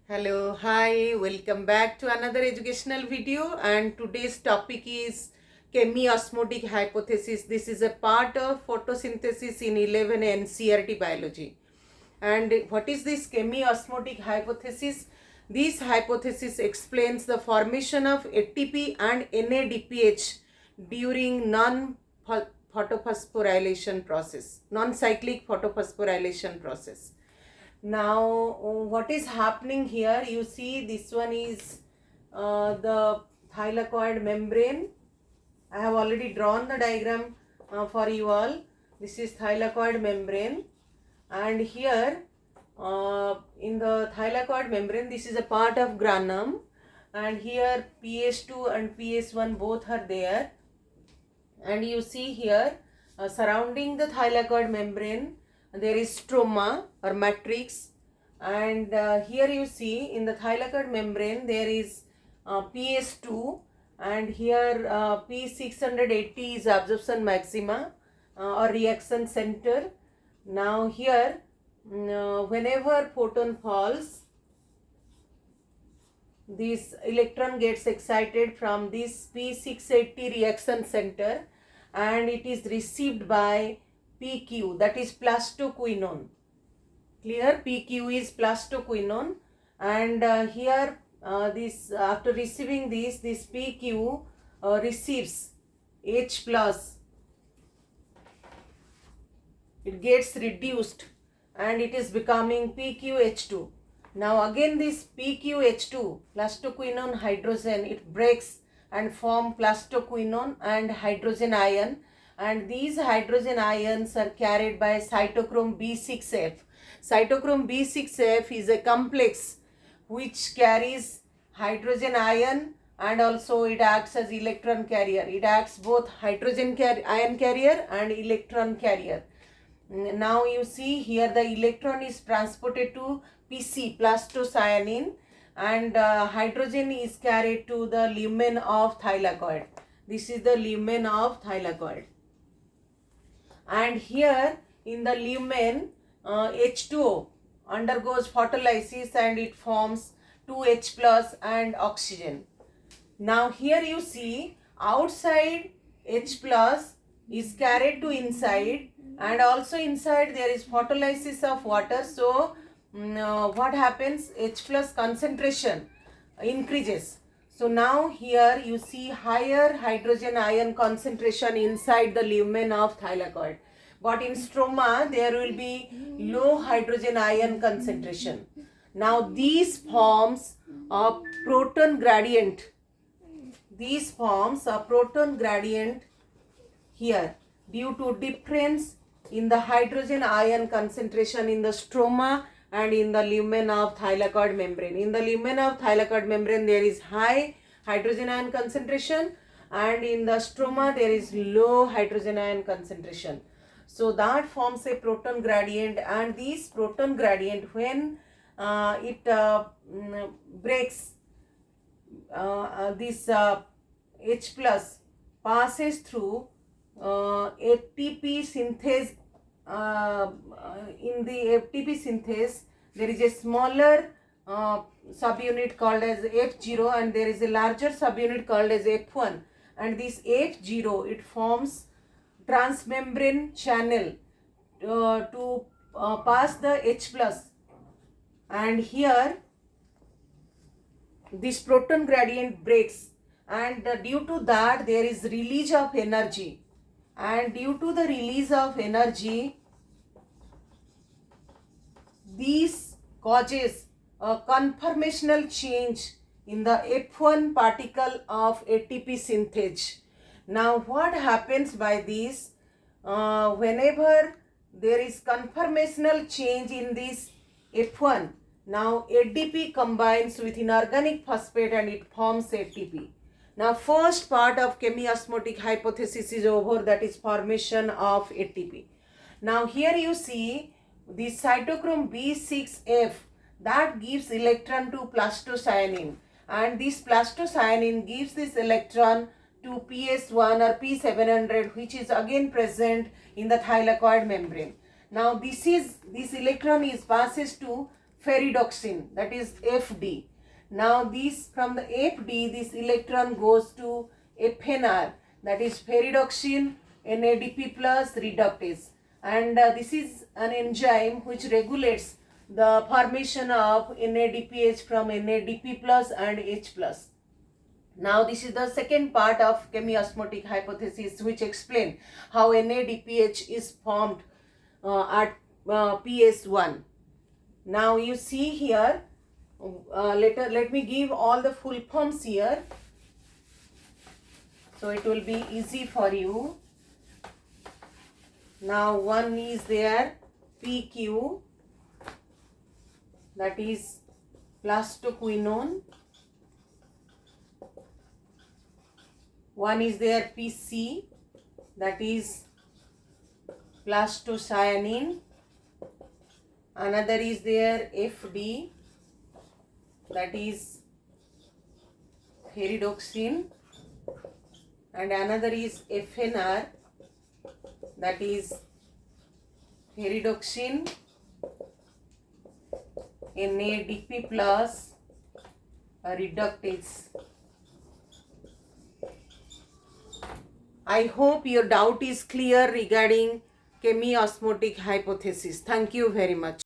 Hello, hi, welcome back to another educational video, and today's topic is chemiosmotic hypothesis. This is a part of photosynthesis in 11 NCERT biology. And what is this chemiosmotic hypothesis? This hypothesis explains the formation of ATP and NADPH during non-photosphorylation process, non-cyclic photophosphorylation process. Now what is happening here, you see this one is the thylakoid membrane. I have already drawn the diagram for you all. This is thylakoid membrane, and here in the thylakoid membrane, this is a part of granum, and here PS2 and PS1 both are there. And you see here surrounding the thylakoid membrane there is stroma or matrix, and here you see in the thylakoid membrane there is PS2, and here P680 is absorption maxima or reaction center. Now here whenever photon falls, this electron gets excited from this P680 reaction center and it is received by PQ, that is plastoquinone. Clear? PQ is plastoquinone, and here this after receiving this PQ receives H plus. It gets reduced and it is becoming PQH2. Now again this PQH2, plastoquinone hydrogen, it breaks and form plastoquinone and hydrogen ion, and these hydrogen ions are carried by cytochrome B6F. Cytochrome B6F is a complex which carries hydrogen ion and also it acts as electron carrier. It acts both hydrogen ion carrier and electron carrier. Now you see here the electron is transported to PC, plastocyanine, and hydrogen is carried to the lumen of thylakoid. This is the lumen of thylakoid. And here in the lumen H2O undergoes photolysis and it forms 2H plus and oxygen. Now here you see outside H plus is carried to inside, and also inside there is photolysis of water. So what happens, H plus concentration increases. So now here you see higher hydrogen ion concentration inside the lumen of thylakoid, but in stroma there will be low hydrogen ion concentration. Now these forms a proton gradient. These forms a proton gradient here due to difference in the hydrogen ion concentration in the stroma and in the lumen of thylakoid membrane. In the lumen of thylakoid membrane there is high hydrogen ion concentration, and in the stroma there is low hydrogen ion concentration. So that forms a proton gradient, and this proton gradient when it breaks this H plus passes through ATP synthase. In the ATP synthase there is a smaller subunit called as F0 and there is a larger subunit called as F1, and this F0 it forms transmembrane channel to pass the H plus, and here this proton gradient breaks, and due to that there is release of energy, and due to the release of energy this causes a conformational change in the F1 particle of ATP synthase. Now what happens by this, whenever there is conformational change in this F1, now ADP combines with inorganic phosphate and it forms ATP. Now first part of chemiosmotic hypothesis is over, that is formation of ATP. Now here you see this cytochrome B6F that gives electron to plastocyanine, and this plastocyanine gives this electron to PS1 or P700, which is again present in the thylakoid membrane. Now this electron is passes to ferredoxin, that is FD. Now this, from the FD, this electron goes to FNR, that is ferredoxin NADP plus reductase, and this is an enzyme which regulates the formation of NADPH from NADP plus and H plus. Now this is the second part of chemiosmotic hypothesis, which explain how NADPH is formed at PS1. Now you see here, let me give all the full forms here, so it will be easy for you. Now one is there PQ, that is plastoquinone. One is there PC, that is plastocyanine. Another is there FD, that is ferredoxin, and another is FNR, that is ferredoxin NADP plus reductase. I hope your doubt is clear regarding chemiosmotic hypothesis. Thank you very much.